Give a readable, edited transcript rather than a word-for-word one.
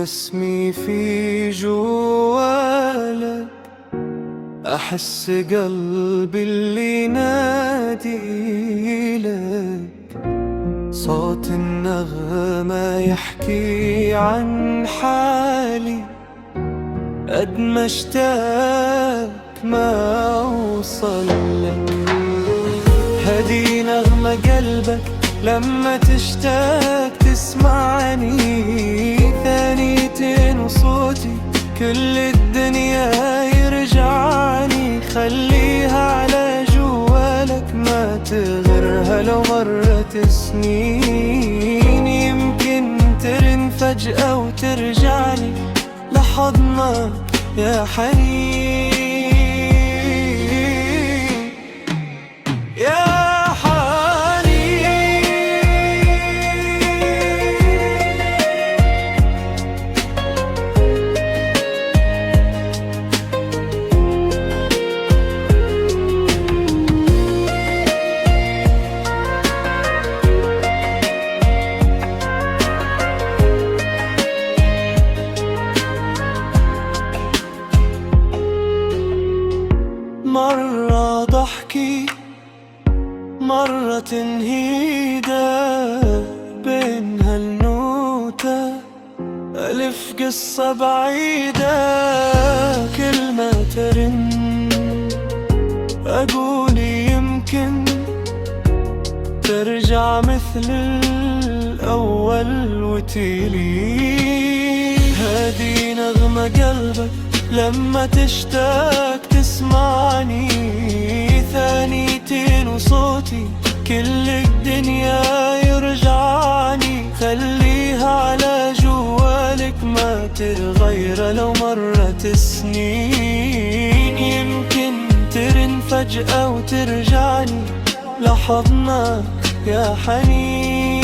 اسمي في جوالك، أحس قلبي اللي ينادي لك، صوت النغمة يحكي عن حالي، قد ما اشتاق ما أوصل لك. هدي نغمة قلبك لما تشتاق تسمعني، ثانيتين وصوتي كل الدنيا يرجعني. خليها على جوالك ما تغرها لو مرت سنين، يمكن ترن فجأة وترجعني لحضنك يا حنين. يا مرة ضحكي مرة تنهيدة، بين هالنوتة ألف قصة بعيدة. كل ما ترن أقول يمكن ترجع مثل الأول وتلي. هذه نغمة قلبك لما تشتاق تسمعني، ثانيتين وصوتي كل الدنيا يرجعني. خليها على جوالك ما تغير لو مرت سنين، يمكن ترن فجأة وترجعني لحضنك يا حنين.